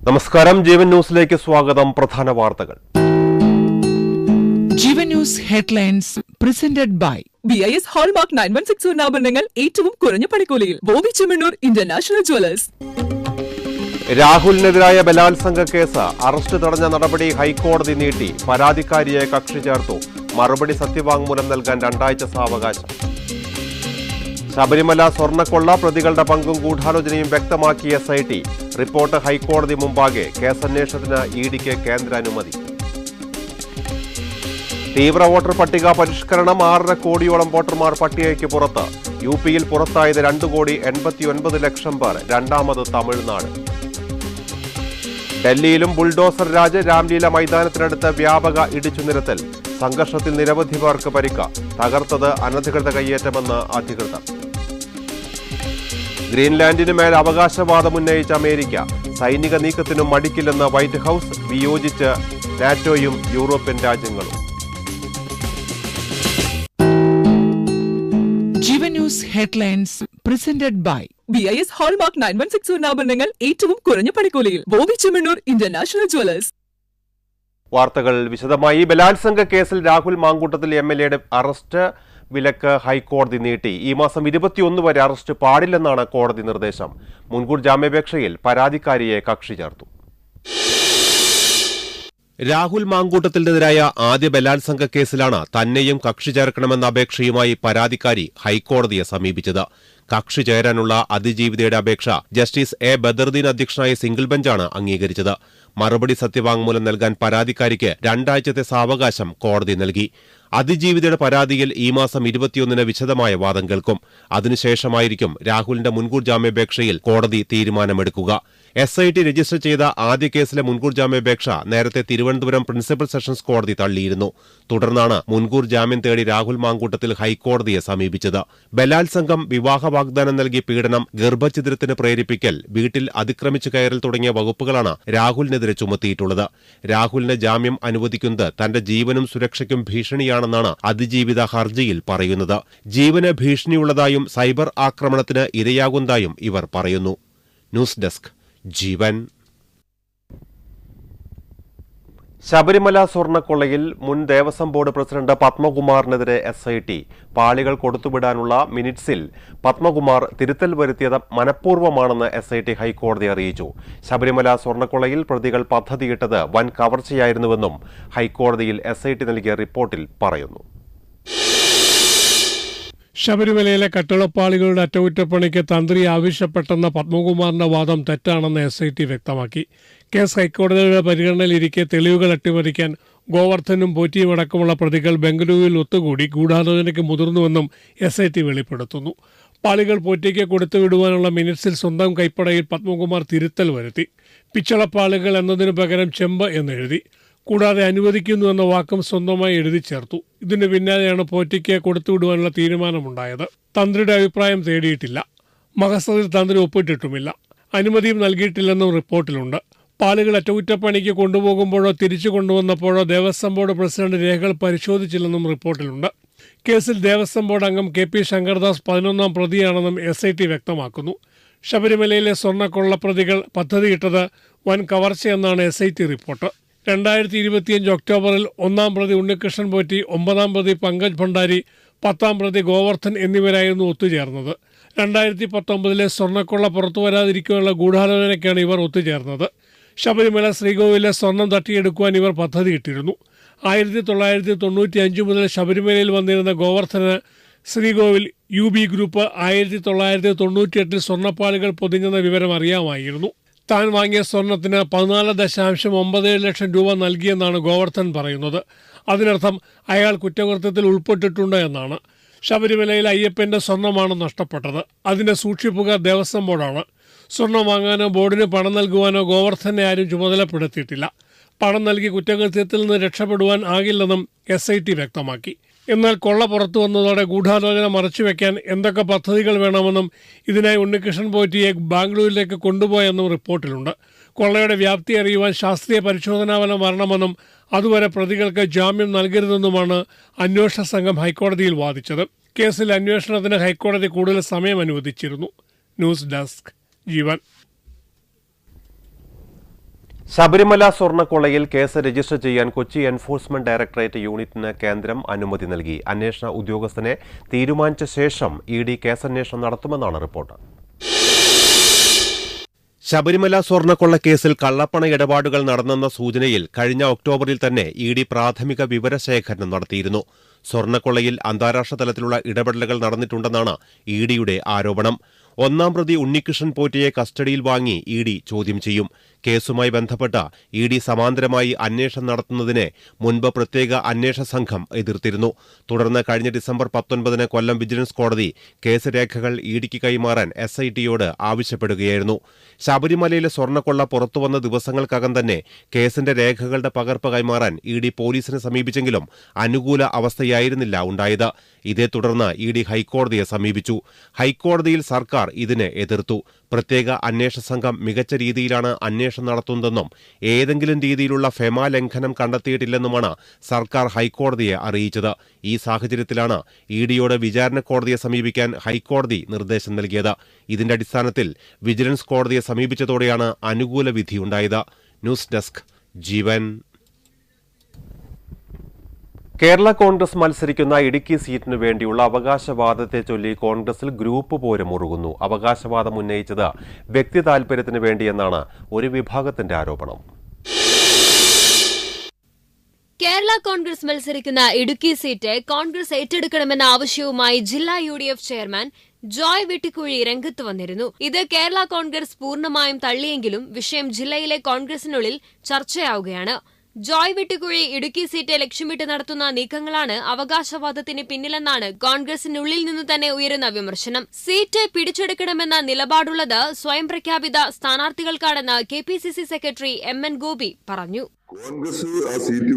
നമസ്കാരം, ജീവൻ ന്യൂസിലേക്ക് സ്വാഗതം. പ്രധാന വാർത്തകൾ. Jeevan news headlines presented by BIS hallmark 9160 ആഭരണങ്ങൾ ഏറ്റവും കുറഞ്ഞ പണിക്കൂലിയിൽ ബോബി ചെമ്മണ്ണൂർ ഇന്റർനാഷണൽ ജ്വല്ലേഴ്സ്. രാഹുലിനെതിരായ ബലാത്സംഗ കേസ് അറസ്റ്റ് തടഞ്ഞ നടപടി ഹൈക്കോടതി നീട്ടി. പരാതിക്കാരിയെ കക്ഷി ചേർത്തു. മറുപടി സത്യവാങ്മൂലം നൽകാൻ 2 ആഴ്ച സാവകാശം. ശബരിമല സ്വർണ്ണക്കൊള്ള പ്രതികളുടെ പങ്കും ഗൂഢാലോചനയും വ്യക്തമാക്കി SIT. റിപ്പോർട്ട് ഹൈക്കോടതി മുമ്പാകെ. കേസന്വേഷണത്തിന് EDക്ക് കേന്ദ്ര അനുമതി. തീവ്ര വോട്ടർ പട്ടിക പരിഷ്കരണം. 6.5 കോടിയോളം വോട്ടർമാർ പട്ടികയ്ക്ക് പുറത്ത്. UPയിൽ പുറത്തായത് 2,89,00,000 പേർ. രണ്ടാമത് തമിഴ്നാട്. ഡൽഹിയിലും ബുൾഡോസർ രാജ്. രാംലീല മൈതാനത്തിനടുത്ത് വ്യാപക ഇടിച്ചുനിരത്തൽ. സംഘർഷത്തിൽ നിരവധി പേർക്ക് പരിക്ക്. തകർത്തത് അനധികൃത കയ്യേറ്റമെന്ന് അധികൃതർ. ഗ്രീൻലാൻഡിന് മേൽ അവകാശവാദമുന്നയിച്ച അമേരിക്ക. സൈനിക നീക്കത്തിനും മടിക്കില്ലെന്ന് വൈറ്റ് ഹൌസ്. വിയോജിച്ച് നാറ്റോയും യൂറോപ്യൻ രാജ്യങ്ങളും. Jeevan news headlines presented by BIS hallmark 9160 ആഭരണങ്ങൾ ഏറ്റവും കുറഞ്ഞ പണിക്കൂലിയിൽ ബോബി ചെമ്മണ്ണൂർ ഇന്റർനാഷണൽ ജ്വല്ലേഴ്സ്. വാർത്തകൾ വിശദമായി. ബലാത്സംഗ കേസിൽ രാഹുൽ മാങ്കൂട്ടത്തിൽ MLAയുടെ അറസ്റ്റ് വിലക്ക് ഹൈക്കോടതി നീട്ടി. ഈ മാസം 21 വരെ അറസ്റ്റ് പാടില്ലെന്നാണ് കോടതി നിർദ്ദേശം. മുൻകൂർ ജാമ്യാപേക്ഷയിൽ പരാതിക്കാരിയെ കക്ഷി ചേർത്തു. രാഹുൽ മാങ്കൂട്ടത്തിനെതിരായ ആദ്യ ബലാത്സംഗ കേസിലാണ് തന്നെയും കക്ഷി ചേർക്കണമെന്ന അപേക്ഷയുമായി പരാതിക്കാരി ഹൈക്കോടതിയെ സമീപിച്ചത്. കക്ഷി ചേരാനുള്ള അതിജീവിതയുടെ അപേക്ഷ ജസ്റ്റിസ് A. ബദറുദ്ദീൻ അധ്യക്ഷനായ സിംഗിൾ ബെഞ്ചാണ് അംഗീകരിച്ചത്. മറുപടി സത്യവാങ്മൂലം നൽകാൻ പരാതിക്കാരിക്ക് 2 ആഴ്ചത്തെ സാവകാശം കോടതി നൽകി. അതിജീവിതയുടെ പരാതിയിൽ ഈ മാസം 21-ന് വിശദമായ വാദം കേൾക്കും. അതിനുശേഷമായിരിക്കും രാഹുലിന്റെ മുൻകൂർ ജാമ്യാപേക്ഷയിൽ കോടതി തീരുമാനമെടുക്കുക. SIT രജിസ്റ്റർ ചെയ്ത ആദ്യ കേസിലെ മുൻകൂർ ജാമ്യാപേക്ഷ നേരത്തെ തിരുവനന്തപുരം പ്രിൻസിപ്പൽ സെഷൻസ് കോടതി തള്ളിയിരുന്നു. തുടർന്നാണ് മുൻകൂർ ജാമ്യം തേടി രാഹുൽ മാങ്കൂട്ടത്തിൽ ഹൈക്കോടതിയെ സമീപിച്ചത്. ബലാത്സംഗം, വിവാഹ വാഗ്ദാനം നൽകി പീഡനം, ഗർഭഛിദ്രത്തിന് പ്രേരിപ്പിക്കൽ, വീട്ടിൽ അതിക്രമിച്ചു കയറൽ തുടങ്ങിയ വകുപ്പുകളാണ് രാഹുലിനെതിരെ ചുമത്തിയിട്ടുള്ളത്. രാഹുലിന് ജാമ്യം അനുവദിക്കുന്നത് തന്റെ ജീവനും സുരക്ഷയ്ക്കും ഭീഷണിയാണെന്നാണ് അതിജീവിത ഹർജിയിൽ പറയുന്നത്. ജീവന് ഭീഷണിയുള്ളതായും സൈബർ ആക്രമണത്തിന് ഇരയാകുന്നതായും ഇവർ പറയുന്നു. ന്യൂസ് ഡെസ്ക് ജീവൻ. ശബരിമല സ്വർണ്ണക്കൊള്ളയിൽ മുൻ ദേവസ്വം ബോർഡ് പ്രസിഡന്റ് പത്മകുമാറിനെതിരെ SIT. പാളികൾ കൊടുത്തുവിടാനുള്ള മിനിറ്റ്സിൽ പത്മകുമാർ തിരുത്തൽ വരുത്തിയത് മനഃപൂർവ്വമാണെന്ന് SIT ഹൈക്കോടതി അറിയിച്ചു. ശബരിമല സ്വർണ്ണക്കൊള്ളയിൽ പ്രതികൾ പദ്ധതിയിട്ടത് വൻ കവർച്ചയായിരുന്നുവെന്നും ഹൈക്കോടതിയിൽ SIT നൽകിയ റിപ്പോർട്ടിൽ പറയുന്നു. ശബരിമലയിലെ കട്ടിളപ്പാളികളുടെ അറ്റകുറ്റപ്പണിക്ക് തന്ത്രി ആവശ്യപ്പെട്ടെന്ന പത്മകുമാറിന്റെ വാദം തെറ്റാണെന്ന് SIT വ്യക്തമാക്കി. കേസ് ഹൈക്കോടതിയുടെ പരിഗണനയിലിരിക്കെ തെളിവുകൾ അട്ടിമറിക്കാൻ ഗോവർദ്ധനും പോറ്റിയും അടക്കമുള്ള പ്രതികൾ ബംഗളൂരുവിൽ ഒത്തുകൂടി ഗൂഢാലോചനയ്ക്ക് മുതിർന്നുവെന്നും SIT വെളിപ്പെടുത്തുന്നു. പാളികൾ പോറ്റിക്ക് കൊടുത്തുവിടുവാനുള്ള മിനിറ്റ്സിൽ സ്വന്തം കൈപ്പടയിൽ പത്മകുമാർ തിരുത്തൽ വരുത്തി. പിച്ചളപ്പാളികൾ എന്നതിനു പകരം ചെമ്പ് എന്നെഴുതി. കൂടാതെ അനുവദിക്കുന്നു എന്ന വാക്കും സ്വന്തമായി എഴുതി ചേർത്തു. ഇതിനു പിന്നാലെയാണ് പോറ്റിക്ക് കൊടുത്തുവിടുവാനുള്ള തീരുമാനമുണ്ടായത്. തന്ത്രിയുടെ അഭിപ്രായം തേടിയിട്ടില്ല. മഹസറിൽ തന്ത്രി ഒപ്പിട്ടിട്ടുമില്ല. അനുമതിയും നൽകിയിട്ടില്ലെന്നും റിപ്പോർട്ടിലുണ്ട്. പാളികൾ അറ്റകുറ്റപ്പണിക്ക് കൊണ്ടുപോകുമ്പോഴോ തിരിച്ചു കൊണ്ടുവന്നപ്പോഴോ ദേവസ്വം ബോർഡ് പ്രസിഡന്റ് രേഖകൾ പരിശോധിച്ചില്ലെന്നും റിപ്പോർട്ടിലുണ്ട്. കേസിൽ ദേവസ്വം ബോർഡ് അംഗം KP ശങ്കർദാസ് 11ാം പ്രതിയാണെന്നും SIT വ്യക്തമാക്കുന്നു. ശബരിമലയിലെ സ്വർണ്ണക്കൊള്ള പ്രതികൾ പദ്ധതിയിട്ടത് വൻ കവർച്ചയെന്നാണ് SIT റിപ്പോർട്ട്. 2025 ഒക്ടോബറിൽ 1ാം പ്രതി ഉണ്ണികൃഷ്ണൻ പോറ്റി, 9ാം പ്രതി പങ്കജ് ഭണ്ഡാരി, 10ാം പ്രതി ഗോവർദ്ധൻ എന്നിവരായിരുന്നു ഒത്തുചേർന്നത്. 2019 സ്വർണ്ണക്കൊള്ള പുറത്തുവരാതിരിക്കാനുള്ള ഗൂഢാലോചനയ്ക്കാണ് ഇവർ ഒത്തുചേർന്നത്. ശബരിമല ശ്രീകോവിലെ സ്വർണം തട്ടിയെടുക്കുവാൻ ഇവർ പദ്ധതിയിട്ടിരുന്നു. 1995 മുതൽ ശബരിമലയിൽ വന്നിരുന്ന ഗോവർദ്ധന് ശ്രീകോവിൽ UB ഗ്രൂപ്പ് 1998 സ്വർണ്ണപ്പാളികൾ പൊതിഞ്ഞെന്ന വിവരം അറിയാമായിരുന്നു. താൻ വാങ്ങിയ സ്വർണത്തിന് 14.97 ലക്ഷം രൂപ നൽകിയെന്നാണ് ഗോവർദ്ധൻ പറയുന്നത്. അതിനർത്ഥം അയാൾ കുറ്റകൃത്യത്തിൽ ഉൾപ്പെട്ടിട്ടുണ്ട് എന്നാണ്. ശബരിമലയിൽ അയ്യപ്പന്റെ സ്വർണമാണ് നഷ്ടപ്പെട്ടത്. അതിന്റെ സൂക്ഷിപ്പുകാർ ദേവസ്വം ബോർഡാണ്. സ്വർണം വാങ്ങാനോ ബോർഡിന് പണം നൽകുവാനോ ഗോവർദ്ധനെ ആരും ചുമതലപ്പെടുത്തിയിട്ടില്ല. പണം നൽകി കുറ്റകൃത്യത്തിൽ നിന്ന് രക്ഷപ്പെടുവാൻ ആകില്ലെന്നും SIT വ്യക്തമാക്കി. എന്നാൽ കൊള്ള പുറത്തു വന്നതോടെ ഗൂഢാലോചന മറച്ചുവെക്കാൻ എന്തൊക്കെ പദ്ധതികൾ വേണമെന്നും ഇതിനായി ഉണ്ണികൃഷ്ണൻ പോറ്റിയെ ബാംഗ്ലൂരിലേക്ക് കൊണ്ടുപോയെന്നും റിപ്പോർട്ടിലുണ്ട്. കൊള്ളയുടെ വ്യാപ്തി അറിയുവാൻ ശാസ്ത്രീയ പരിശോധനാ ഫലം വരണമെന്നും അതുവരെ പ്രതികൾക്ക് ജാമ്യം നൽകരുതെന്നുമാണ് അന്വേഷണ സംഘം ഹൈക്കോടതിയിൽ വാദിച്ചത്. കേസിൽ അന്വേഷണത്തിന് ഹൈക്കോടതി കൂടുതൽ സമയം അനുവദിച്ചിരുന്നു. ന്യൂസ് ഡെസ്ക് ജീവൻ. ശബരിമല സ്വർണ്ണക്കൊള്ളയിൽ കേസ് രജിസ്റ്റർ ചെയ്യാൻ കൊച്ചി എൻഫോഴ്സ്മെന്റ് ഡയറക്ടറേറ്റ് യൂണിറ്റിന് കേന്ദ്രം അനുമതി നൽകി. അന്വേഷണ ഉദ്യോഗസ്ഥനെ തീരുമാനിച്ച ശേഷം ഇഡി കേസന്വേഷണം നടത്തുമെന്നാണ് റിപ്പോർട്ട്. ശബരിമല സ്വർണ്ണക്കൊള്ള കേസിൽ കള്ളപ്പണ ഇടപാടുകൾ നടന്നെന്ന സൂചനയിൽ കഴിഞ്ഞ ഒക്ടോബറിൽ തന്നെ ഇഡി പ്രാഥമിക വിവരശേഖരണം നടത്തിയിരുന്നു. സ്വർണ്ണക്കൊള്ളയിൽ അന്താരാഷ്ട്ര തലത്തിലുള്ള ഇടപെടലുകൾ നടന്നിട്ടുണ്ടെന്നാണ് ഇഡിയുടെ ആരോപണം. ഒന്നാം പ്രതി ഉണ്ണികൃഷ്ണൻ പോറ്റിയെ കസ്റ്റഡിയിൽ വാങ്ങി ഇഡി ചോദ്യം ചെയ്യും. കേസുമായി ബന്ധപ്പെട്ട ഇഡി സമാന്തരമായി അന്വേഷണം നടത്തുന്നതിനെ മുൻപ് പ്രത്യേക അന്വേഷണ സംഘം എതിർത്തിരുന്നു. തുടർന്ന് കഴിഞ്ഞ ഡിസംബർ 19 കൊല്ലം വിജിലൻസ് കോടതി കേസ് രേഖകൾ ഇഡിക്ക് കൈമാറാൻ SITയോട് ആവശ്യപ്പെടുകയായിരുന്നു. ശബരിമലയിലെ സ്വർണ്ണക്കൊള്ള പുറത്തുവന്ന ദിവസങ്ങൾക്കകം തന്നെ കേസിന്റെ രേഖകളുടെ പകർപ്പ് കൈമാറാൻ ഇഡി പോലീസിനെ സമീപിച്ചെങ്കിലും അനുകൂല അവസ്ഥയായിരുന്നില്ല ഉണ്ടായത്. ഇതേ തുടർന്ന് ഇഡി ഹൈക്കോടതിയെ സമീപിച്ചു. ഹൈക്കോടതിയിൽ സർക്കാർ ഇതിനെ എതിർത്തു. പ്രത്യേക അന്വേഷണ സംഘം മികച്ച രീതിയിലാണ് അന്വേഷണം നടത്തുന്നതെന്നും ഏതെങ്കിലും രീതിയിലുള്ള ഫെമ ലംഘനം കണ്ടെത്തിയിട്ടില്ലെന്നുമാണ് സർക്കാർ ഹൈക്കോടതിയെ അറിയിച്ചത്. ഈ സാഹചര്യത്തിലാണ് ഇഡിയോട് വിചാരണ കോടതിയെ സമീപിക്കാൻ ഹൈക്കോടതി നിർദ്ദേശം നൽകിയത്. ഇതിന്റെ അടിസ്ഥാനത്തിൽ വിജിലൻസ് കോടതിയെ സമീപിച്ചതോടെയാണ് അനുകൂല വിധിയുണ്ടായത്. ന്യൂസ് ഡെസ്ക് ജീവൻ. കേരള കോൺഗ്രസ് മത്സരിക്കുന്ന ഇടുക്കി സീറ്റിനു വേണ്ടിയുള്ള അവകാശവാദത്തെ ചൊല്ലി കോൺഗ്രസിൽ ഗ്രൂപ്പ് പോര് മുറുകുന്നു. അവകാശവാദം ഉന്നയിച്ചത് വ്യക്തി താൽപര്യത്തിന് വേണ്ടിയെന്നാണ് ഒരു വിഭാഗത്തിന്റെ ആരോപണം. കേരള കോൺഗ്രസ് മത്സരിക്കുന്ന ഇടുക്കി സീറ്റ് കോൺഗ്രസ് ഏറ്റെടുക്കണമെന്ന ആവശ്യവുമായി ജില്ലാ UDF ചെയർമാൻ ജോയ് വെട്ടിക്കുഴി രംഗത്ത് വന്നിരുന്നു. ഇത് കേരള കോൺഗ്രസ് പൂർണ്ണമായും തള്ളിയെങ്കിലും വിഷയം ജില്ലയിലെ കോൺഗ്രസിനുള്ളിൽ ചർച്ചയാവുകയാണ്. ജോയ് വെട്ടിക്കുഴി ഇടുക്കി സീറ്റ് ലക്ഷ്യമിട്ട് നടത്തുന്ന നീക്കങ്ങളാണ് അവകാശവാദത്തിന് പിന്നിലെന്നാണ് കോൺഗ്രസിനുള്ളിൽ നിന്ന് തന്നെ ഉയരുന്ന വിമർശനം. സീറ്റ് പിടിച്ചെടുക്കണമെന്ന നിലപാടുള്ളത് സ്വയം പ്രഖ്യാപിത സ്ഥാനാർത്ഥികൾക്കാണെന്ന് KPCC സെക്രട്ടറി MN ഗോപി പറഞ്ഞു. കോൺഗ്രസ് ആ സീറ്റ്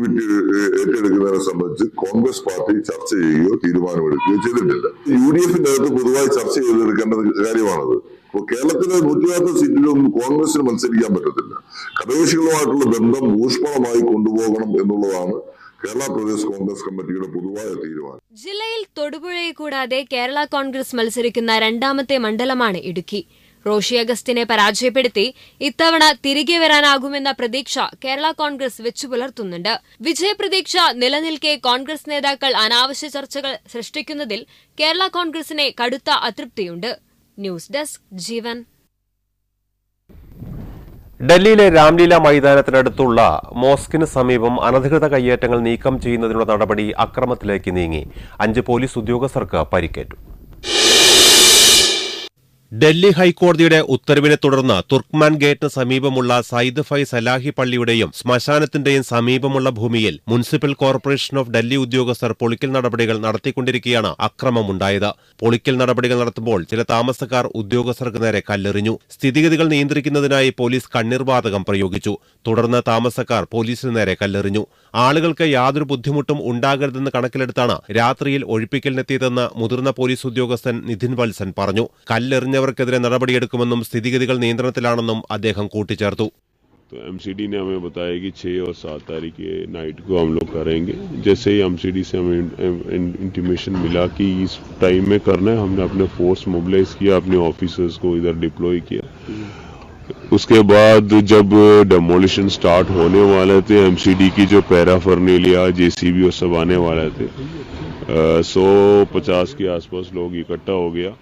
ഏറ്റെടുക്കുന്നതിനെ സംബന്ധിച്ച് കോൺഗ്രസ് പാർട്ടി ചർച്ച ചെയ്യുകയോ തീരുമാനമെടുക്കുകയോ ചെയ്തിട്ടില്ല. UDFന്റെ അകത്ത് പൊതുവായി ചർച്ച ചെയ്തെടുക്കേണ്ട കാര്യമാണത്. ഇപ്പോൾ കേരളത്തിലെ 140 സീറ്റിലൊന്നും കോൺഗ്രസിന് മത്സരിക്കാൻ പറ്റത്തില്ല. ഘടകകക്ഷികളുമായിട്ടുള്ള ബന്ധം ഊഷ്മളമായി കൊണ്ടുപോകണം എന്നുള്ളതാണ് കേരള പ്രദേശ് കോൺഗ്രസ് കമ്മിറ്റിയുടെ പൊതുവായ തീരുമാനം. ജില്ലയിൽ തൊടുപുഴയെ കൂടാതെ കേരള കോൺഗ്രസ് മത്സരിക്കുന്ന രണ്ടാമത്തെ മണ്ഡലമാണ് ഇടുക്കി. റോഷി അഗസ്റ്റിനെ പരാജയപ്പെടുത്തി ഇത്തവണ തിരികെ വരാനാകുമെന്ന പ്രതീക്ഷ കേരള കോൺഗ്രസ് വെച്ചുപുലർത്തുന്നുണ്ട്. വിജയപ്രതീക്ഷ നിലനിൽക്കെ കോൺഗ്രസ് നേതാക്കൾ അനാവശ്യ ചർച്ചകൾ സൃഷ്ടിക്കുന്നതിൽ കേരള കോൺഗ്രസിനെ കടുത്ത അതൃപ്തിയുണ്ട്. ന്യൂസ് ഡെസ്ക് ജീവൻ. ഡൽഹിയിലെ രാംലീല മൈതാനത്തിനടുത്തുള്ള മോസ്കിന് സമീപം അനധികൃത കയ്യേറ്റങ്ങൾ നീക്കം ചെയ്യുന്നതിനുള്ള നടപടി അക്രമത്തിലേക്ക് നീങ്ങി. 5 പോലീസ് ഉദ്യോഗസ്ഥർക്ക് പരിക്കേറ്റു. ഡൽഹി ഹൈക്കോടതിയുടെ ഉത്തരവിനെ തുടർന്ന് തുർക്ക്മാൻ ഗേറ്റിന് സമീപമുള്ള സയ്യിദ് ഫൈസ് സലാഹി പള്ളിയുടെയും ശ്മശാനത്തിന്റെയും സമീപമുള്ള ഭൂമിയിൽ മുനിസിപ്പൽ കോർപ്പറേഷൻ ഓഫ് ഡൽഹി ഉദ്യോഗസ്ഥർ പൊളിക്കൽ നടപടികൾ നടത്തിക്കൊണ്ടിരിക്കെയാണ് അക്രമമുണ്ടായത്. പൊളിക്കൽ നടപടികൾ നടത്തുമ്പോൾ ചില താമസക്കാർ ഉദ്യോഗസ്ഥർക്ക് നേരെ കല്ലെറിഞ്ഞു. സ്ഥിതിഗതികൾ നിയന്ത്രിക്കുന്നതിനായി പോലീസ് കണ്ണീർവാതകം പ്രയോഗിച്ചു. തുടർന്ന് താമസക്കാർ പോലീസിന് നേരെ കല്ലെറിഞ്ഞു. ആളുകൾക്ക് യാതൊരു ബുദ്ധിമുട്ടും ഉണ്ടാകരുതെന്ന് കണക്കിലെടുത്താണ് രാത്രിയിൽ ഒഴിപ്പിക്കലിനെത്തിയതെന്ന് മുതിർന്ന പോലീസ് ഉദ്യോഗസ്ഥൻ നിതിൻ വത്സൻ പറഞ്ഞു. കല്ലെറിഞ്ഞവർക്കെതിരെ നടപടിയെടുക്കുമെന്നും സ്ഥിതിഗതികൾ നിയന്ത്രണത്തിലാണെന്നും അദ്ദേഹം കൂട്ടിച്ചേർത്തു. तो MCD ने हमें बताया कि 6 और 7 तारीख के नाइट को हम लोग करेंगे. जैसे ही MCD से हमें इंटीमेशन मिला कि इस टाइम में करना है, हमने अपने फोर्स मोबिलाइज किया, अपने ऑफिसर्स को इधर डिप्लॉय किया. उसके बाद जब डेमोलिशन स्टार्ट होने वाले थे, MCD की जो पैराफर्नेलिया JCB और सब आने वाले थे, 150 के आसपास लोग इकट्ठा हो गया.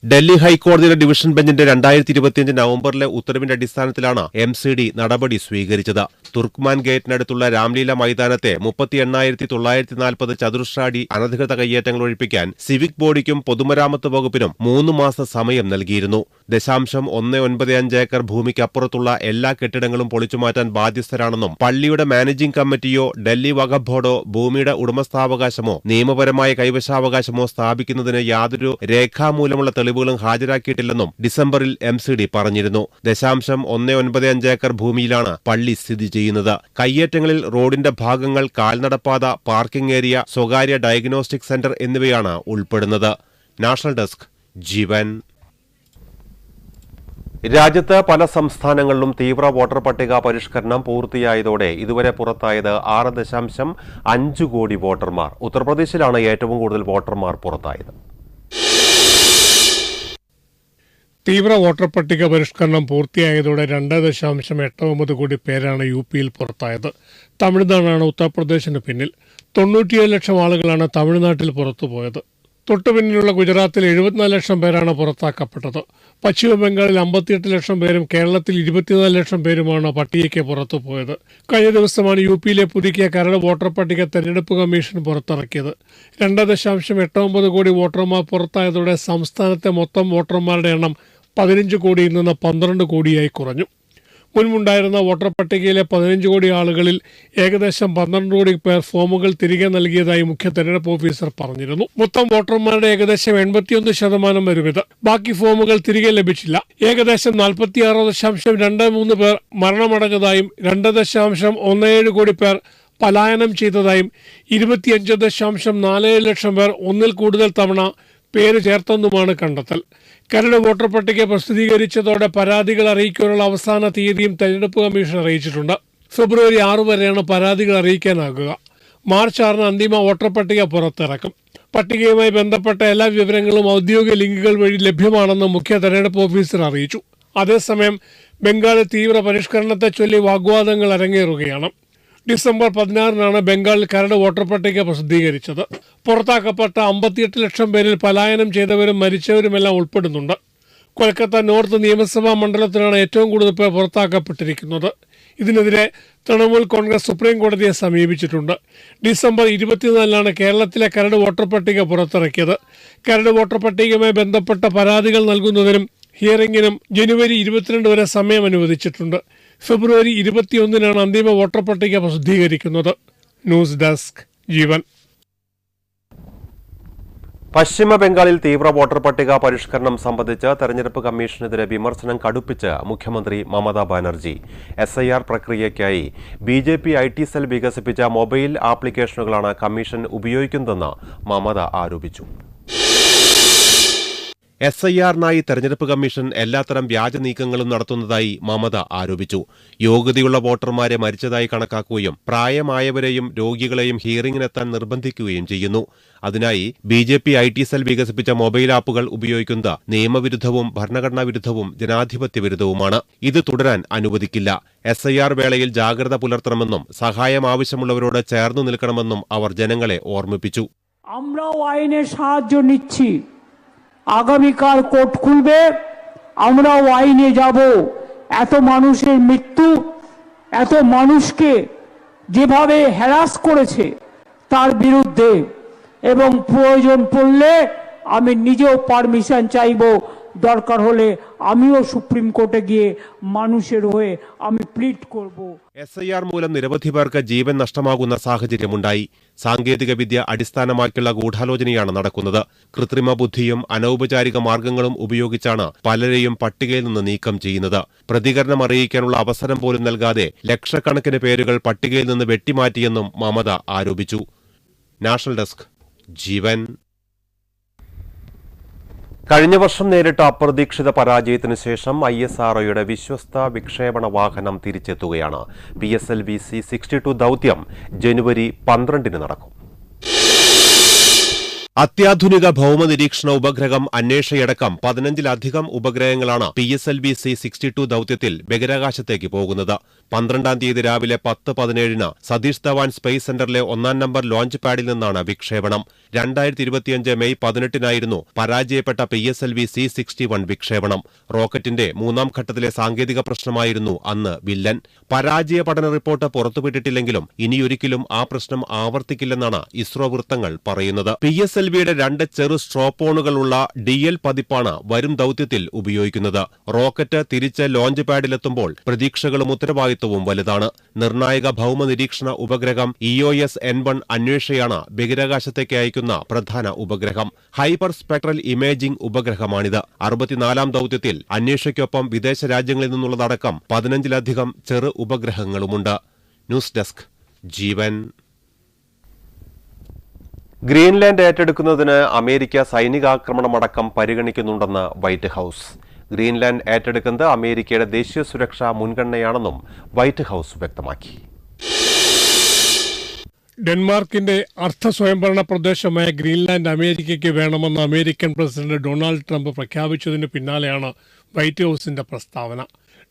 ഡൽഹി ഹൈക്കോടതിയുടെ ഡിവിഷൻ ബെഞ്ചിന്റെ 2025 നവംബറിലെ ഉത്തരവിന്റെ അടിസ്ഥാനത്തിലാണ് MCD നടപടി സ്വീകരിച്ചത്. തുർക്ക്മാൻ ഗേറ്റിനടുത്തുള്ള രാംലീല മൈതാനത്തെ 38,940 ചതുരശ്ര അടി അനധികൃത കയ്യേറ്റങ്ങൾ ഒഴിപ്പിക്കാൻ സിവിക് ബോഡിക്കും പൊതുമരാമത്ത് വകുപ്പിനും 3 മാസ സമയം നൽകിയിരുന്നു. 0.195 ഏക്കർ ഭൂമിക്കപ്പുറത്തുള്ള എല്ലാ കെട്ടിടങ്ങളും പൊളിച്ചുമാറ്റാൻ ബാധ്യസ്ഥരാണെന്നും പള്ളിയുടെ മാനേജിംഗ് കമ്മിറ്റിയോ ഡൽഹി വഖഫ് ബോർഡോ ഭൂമിയുടെ ഉടമസ്ഥാവകാശമോ നിയമപരമായ കൈവശാവകാശമോ സ്ഥാപിക്കുന്നതിന് യാതൊരു രേഖാമൂലമുള്ള തെളിവുകളും ഹാജരാക്കിയിട്ടില്ലെന്നും ഡിസംബറിൽ MCD പറഞ്ഞിരുന്നു. 0.195 ഏക്കർ ഭൂമിയിലാണ് പള്ളി സ്ഥിതി ചെയ്യുന്നത്. കയ്യേറ്റങ്ങളിൽ റോഡിന്റെ ഭാഗങ്ങൾ, കാൽനടപ്പാത, പാർക്കിംഗ് ഏരിയ, സ്വകാര്യ ഡയഗ്നോസ്റ്റിക് സെന്റർ എന്നിവയാണ് ഉൾപ്പെടുന്നത്. നാഷണൽ ഡെസ്ക് ജീവൻ. രാജ്യത്ത് പല സംസ്ഥാനങ്ങളിലും തീവ്ര വോട്ടർ പട്ടിക പരിഷ്കരണം പൂർത്തിയായതോടെ ഇതുവരെ പുറത്തായത് 6.5 കോടി വോട്ടർമാർ. ഉത്തർപ്രദേശിലാണ് ഏറ്റവും കൂടുതൽ വോട്ടർമാർ പുറത്തായത്. തീവ്ര വോട്ടർ പട്ടിക പരിഷ്കരണം പൂർത്തിയായതോടെ 2.89 കോടി പേരാണ് UP-യിൽ പുറത്തായത്. തമിഴ്നാടാണ് ഉത്തർപ്രദേശിന് പിന്നിൽ. 97 ലക്ഷം ആളുകളാണ് തമിഴ്നാട്ടിൽ പുറത്തുപോയത്. തൊട്ടുപിന്നിലുള്ള ഗുജറാത്തിൽ 74 ലക്ഷം പേരാണ് പുറത്താക്കപ്പെട്ടത്. പശ്ചിമ ബംഗാളിൽ 58 ലക്ഷം പേരും കേരളത്തിൽ 24 ലക്ഷം പേരുമാണ് പട്ടികയ്ക്ക് പുറത്തുപോയത്. കഴിഞ്ഞ ദിവസമാണ് UP-യിലെ പുതുക്കിയ കരട് വോട്ടർ പട്ടിക തെരഞ്ഞെടുപ്പ് കമ്മീഷൻ പുറത്തിറക്കിയത്. 2.89 കോടി വോട്ടർമാർ പുറത്തായതോടെ സംസ്ഥാനത്തെ മൊത്തം വോട്ടർമാരുടെ എണ്ണം 15 കോടിയിൽ നിന്ന് 12 കോടിയായി കുറഞ്ഞു. മുൻപുണ്ടായിരുന്ന വോട്ടർ പട്ടികയിലെ 15 കോടി ആളുകളിൽ ഏകദേശം 12 കോടി പേർ ഫോമുകൾ തിരികെ നൽകിയതായി മുഖ്യ തെരഞ്ഞെടുപ്പ് ഓഫീസർ പറഞ്ഞിരുന്നു. മൊത്തം വോട്ടർമാരുടെ ഏകദേശം 81% വരും ഇത്. ബാക്കി ഫോമുകൾ തിരികെ ലഭിച്ചില്ല. ഏകദേശം 46.23 പേർ മരണമടഞ്ഞതായും 2.17 കോടി പേർ പലായനം ചെയ്തതായും 25.47 ലക്ഷം പേർ ഒന്നിൽ കൂടുതൽ തവണ പേര് ചേർത്തെന്നുമാണ് കണ്ടെത്തൽ. കരട് വോട്ടർ പട്ടിക പ്രസിദ്ധീകരിച്ചതോടെ പരാതികൾ അറിയിക്കാനുള്ള അവസാന തീയതിയും തെരഞ്ഞെടുപ്പ് കമ്മീഷൻ അറിയിച്ചിട്ടുണ്ട്. ഫെബ്രുവരി 6 വരെയാണ് പരാതികൾ അറിയിക്കാനാകുക. മാർച്ച് 6 അന്തിമ വോട്ടർ പട്ടിക പുറത്തിറക്കും. പട്ടികയുമായി ബന്ധപ്പെട്ട എല്ലാ വിവരങ്ങളും ഔദ്യോഗിക ലിങ്കുകൾ വഴി ലഭ്യമാണെന്ന് മുഖ്യ തെരഞ്ഞെടുപ്പ് ഓഫീസർ അറിയിച്ചു. അതേസമയം ബംഗാളിൽ തീവ്ര പരിഷ്കരണത്തെ ചൊല്ലി വാഗ്വാദങ്ങൾ അരങ്ങേറുകയാണ്. ഡിസംബർ 16 ബംഗാളിൽ കരട് വോട്ടർ പട്ടിക പ്രസിദ്ധീകരിച്ചത്. പുറത്താക്കപ്പെട്ട 58 ലക്ഷം പേരിൽ പലായനം ചെയ്തവരും മരിച്ചവരുമെല്ലാം ഉൾപ്പെടുന്നുണ്ട്. കൊൽക്കത്ത നോർത്ത് നിയമസഭാ മണ്ഡലത്തിലാണ് ഏറ്റവും കൂടുതൽ പേർ പുറത്താക്കപ്പെട്ടിരിക്കുന്നത്. ഇതിനെതിരെ തൃണമൂൽ കോൺഗ്രസ് സുപ്രീം കോടതിയെ സമീപിച്ചിട്ടുണ്ട്. ഡിസംബർ 24 കേരളത്തിലെ കരട് വോട്ടർ പട്ടിക പുറത്തിറക്കിയത്. കരട് വോട്ടർ പട്ടികയുമായി ബന്ധപ്പെട്ട പരാതികൾ നൽകുന്നതിനും ഹിയറിംഗിനും ജനുവരി 22 വരെ സമയം അനുവദിച്ചിട്ടുണ്ട്. ഫെബ്രുവരി 21 അന്തിമ വോട്ടർ പട്ടിക പ്രസിദ്ധീകരിക്കുന്നത്. ന്യൂസ് ഡെസ്ക് ജീവൻ. പശ്ചിമ ബംഗാളിൽ തീവ്ര വോട്ടർ പട്ടിക പരിഷ്കരണം സംബന്ധിച്ച് തെരഞ്ഞെടുപ്പ് കമ്മീഷനെതിരെ വിമർശനം കടുപ്പിച്ച് മുഖ്യമന്ത്രി മമതാ ബാനർജി. SIR പ്രക്രിയയ്ക്കായി BJP IT സെൽ വികസിപ്പിച്ച മൊബൈൽ ആപ്ലിക്കേഷനുകളാണ് കമ്മീഷൻ ഉപയോഗിക്കുന്നതെന്ന് മമത ആരോപിച്ചു. SIR-നായി തെരഞ്ഞെടുപ്പ് കമ്മീഷൻ എല്ലാത്തരം വ്യാജ നീക്കങ്ങളും നടത്തുന്നതായി മമത ആരോപിച്ചു. യോഗ്യതയുള്ള വോട്ടർമാരെ മരിച്ചതായി കണക്കാക്കുകയും പ്രായമായവരെയും രോഗികളെയും ഹിയറിംഗിനെത്താൻ നിർബന്ധിക്കുകയും ചെയ്യുന്നു. അതിനായി BJP IT സെൽ വികസിപ്പിച്ച മൊബൈൽ ആപ്പുകൾ ഉപയോഗിക്കുന്നത് നിയമവിരുദ്ധവും ഭരണഘടനാ വിരുദ്ധവും ജനാധിപത്യ വിരുദ്ധവുമാണ്. ഇത് തുടരാൻ അനുവദിക്കില്ല. SIR വേളയിൽ ജാഗ്രത പുലർത്തണമെന്നും സഹായം ആവശ്യമുള്ളവരോട് ചേർന്നു നിൽക്കണമെന്നും അവർ ജനങ്ങളെ ഓർമ്മിപ്പിച്ചു. আগামীকাল কোর্ট খুলবে, আমরাও আইনে যাব। এত মানুষের মৃত্যু, এত মানুষকে যেভাবে হ্যারাস করেছে তার বিরুদ্ধে, এবং প্রয়োজন পড়লে আমি নিজেও পারমিশন চাইব। দরকার হলে আমিও সুপ্রিম কোর্টে গিয়ে মানুষের হয়ে আমি প্লিড করব. SIR മൂലം നിരവധി പേർക്ക് ജീവൻ നഷ്ടമാകുന്ന സാഹചര്യമുണ്ടായി. സാങ്കേതിക വിദ്യ അടിസ്ഥാനമാക്കിയുള്ള ഗൂഢാലോചനയാണ് നടക്കുന്നത്. കൃത്രിമ ബുദ്ധിയും അനൗപചാരിക മാർഗങ്ങളും ഉപയോഗിച്ചാണ് പലരെയും പട്ടികയിൽ നിന്ന് നീക്കം ചെയ്യുന്നത്. പ്രതികരണം അറിയിക്കാനുള്ള അവസരം പോലും നൽകാതെ ലക്ഷക്കണക്കിന് പേരുകൾ പട്ടികയിൽ നിന്ന് വെട്ടിമാറ്റിയെന്നും മമത ആരോപിച്ചു. നാഷണൽ ഡെസ്ക് ജീവൻ. കഴിഞ്ഞ വർഷം നേരിട്ട അപ്രതീക്ഷിത പരാജയത്തിനു ശേഷം ISROയുടെ വിശ്വസ്ത വിക്ഷേപണ വാഹനം തിരിച്ചെത്തുകയാണ്. PSLV C-62 ദൌത്യം ജനുവരി 12 നടക്കും. അത്യാധുനിക ഭൌമനിരീക്ഷണ ഉപഗ്രഹം അന്വേഷയടക്കം 15-ലധികം ഉപഗ്രഹങ്ങളാണ് PSLV C-62 ദൌത്യത്തിൽ ബഹിരാകാശത്തേക്ക് പോകുന്നത്. 12-ാം തീയതി രാവിലെ 10:17 സതീഷ് ധവാൻ സ്പേസ് സെന്ററിലെ 1-ാം നമ്പർ ലോഞ്ച് പാഡിൽ നിന്നാണ് വിക്ഷേപണം. 2025 മെയ് 18 പരാജയപ്പെട്ട PSLV C-61 വിക്ഷേപണം. റോക്കറ്റിന്റെ 3-ാം ഘട്ടത്തിലെ സാങ്കേതിക പ്രശ്നമായിരുന്നു അന്ന് വില്ലൻ. പരാജയ പഠന റിപ്പോർട്ട് പുറത്തുവിട്ടിട്ടില്ലെങ്കിലും ഇനിയൊരിക്കലും ആ പ്രശ്നം ആവർത്തിക്കില്ലെന്നാണ് ഇസ്രോ വൃത്തങ്ങൾ പറയുന്നത്. PSLV-യുടെ 2 ചെറു സ്ട്രോപ്പോണുകളുള്ള DL പതിപ്പാണ് വരും ദൌത്യത്തിൽ ഉപയോഗിക്കുന്നത്. റോക്കറ്റ് തിരിച്ച് ലോഞ്ച് പാഡിലെത്തുമ്പോൾ പ്രതീക്ഷകളും ഉത്തരവാദിത്വവും വലുതാണ്. നിർണായക ഭൌമ നിരീക്ഷണ ഉപഗ്രഹം EOS-N1 അന്വേഷയാണ് ബഹിരാകാശത്തേക്ക് അയക്കുന്ന പ്രധാന ഉപഗ്രഹം. ഹൈപ്പർ സ്പെക്ട്രൽ ഇമേജിംഗ് ഉപഗ്രഹമാണിത്. 64-ാം ദൌത്യത്തിൽ അന്വേഷയ്ക്കൊപ്പം വിദേശ രാജ്യങ്ങളിൽ നിന്നുള്ളതടക്കം 15-ലധികം ചെറു ഉപഗ്രഹങ്ങളുമുണ്ട്. News desk Jeevan. ഗ്രീൻലാൻഡ് ഏറ്റെടുക്കുന്നതിന് അമേരിക്ക സൈനികാക്രമണമടക്കം പരിഗണിക്കുന്നുണ്ടെന്ന് വൈറ്റ് ഹൌസ്. ഗ്രീൻലാൻഡ് ഏറ്റെടുക്കുന്നത് അമേരിക്കയുടെ ദേശീയ സുരക്ഷാ മുൻഗണനയാണെന്നും വൈറ്റ് ഹൌസ് വ്യക്തമാക്കി. ഡെൻമാർക്കിന്റെ അർദ്ധ സ്വയംഭരണ പ്രദേശമായ ഗ്രീൻലാൻഡ് അമേരിക്കയ്ക്ക് വേണമെന്ന് അമേരിക്കൻ പ്രസിഡന്റ് ഡൊണാൾഡ് ട്രംപ് പ്രഖ്യാപിച്ചതിന് പിന്നാലെയാണ് വൈറ്റ് ഹൌസിന്റെ പ്രസ്താവന.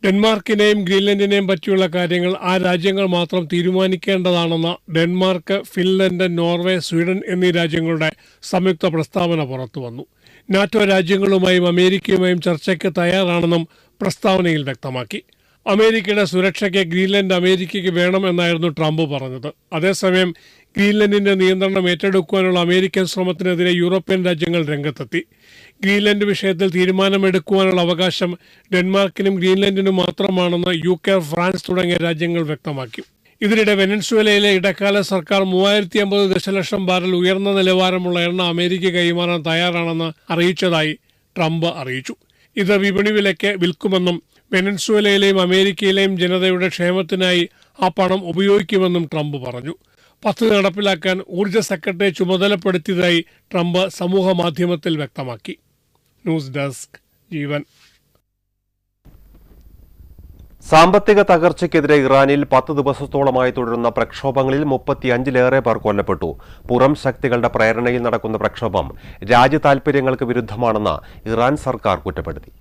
ഡെൻമാർക്കിനെയും ഗ്രീൻലൻഡിനെയും പറ്റിയുള്ള കാര്യങ്ങൾ ആ രാജ്യങ്ങൾ മാത്രം തീരുമാനിക്കേണ്ടതാണെന്ന ഡെൻമാർക്ക്, ഫിൻലൻഡ്, നോർവേ, സ്വീഡൻ എന്നീ രാജ്യങ്ങളുടെ സംയുക്ത പ്രസ്താവന പുറത്തുവന്നു. നാറ്റോ രാജ്യങ്ങളുമായും അമേരിക്കയുമായും ചർച്ചയ്ക്ക് തയ്യാറാണെന്നും പ്രസ്താവനയിൽ വ്യക്തമാക്കി. അമേരിക്കയുടെ സുരക്ഷയ്ക്ക് ഗ്രീൻലൻഡ് അമേരിക്കയ്ക്ക് വേണം എന്നായിരുന്നു ട്രംപ് പറഞ്ഞത്. അതേസമയം ഗ്രീൻലൻഡിന്റെ നിയന്ത്രണം ഏറ്റെടുക്കുവാനുള്ള അമേരിക്കൻ ശ്രമത്തിനെതിരെ യൂറോപ്യൻ രാജ്യങ്ങൾ രംഗത്തെത്തി. ഗ്രീൻലൻഡ് വിഷയത്തിൽ തീരുമാനമെടുക്കുവാനുള്ള അവകാശം ഡെൻമാർക്കിനും ഗ്രീൻലൻഡിനും മാത്രമാണെന്ന് UK, ഫ്രാൻസ് തുടങ്ങിയ രാജ്യങ്ങൾ വ്യക്തമാക്കി. ഇതിനിടെ വെനസ്വേലയിലെ ഇടക്കാല സർക്കാർ 3050 ദശലക്ഷം ബാരൽ ഉയർന്ന നിലവാരമുള്ള എണ്ണ അമേരിക്ക കൈമാറാൻ തയ്യാറാണെന്ന് അറിയിച്ചതായി ട്രംപ് അറിയിച്ചു. ഇത് വിപണി വിലയ്ക്ക് വിൽക്കുമെന്നും വെനസ്വേലയിലെയും അമേരിക്കയിലെയും ജനതയുടെ ക്ഷേമത്തിനായി ആ പണം ഉപയോഗിക്കുമെന്നും ട്രംപ് പറഞ്ഞു. പദ്ധതി നടപ്പിലാക്കാൻ ഊർജ്ജ സെക്രട്ടറിയെ ചുമതലപ്പെടുത്തിയതായി ട്രംപ് സമൂഹ മാധ്യമത്തിൽ വ്യക്തമാക്കി. ന്യൂസ് ഡെസ്ക് ജീവൻ. സാമ്പത്തിക തകർച്ചയ്ക്കെതിരെ ഇറാനിൽ 10 ദിവസത്തോളമായി തുടരുന്ന പ്രക്ഷോഭങ്ങളിൽ 35-ലേറെ പേർ കൊല്ലപ്പെട്ടു. പുറം ശക്തികളുടെ പ്രേരണയിൽ നടക്കുന്ന പ്രക്ഷോഭം രാജ്യതാൽപര്യങ്ങൾക്ക് വിരുദ്ധമാണെന്ന് ഇറാൻ സർക്കാർ കുറ്റപ്പെടുത്തി.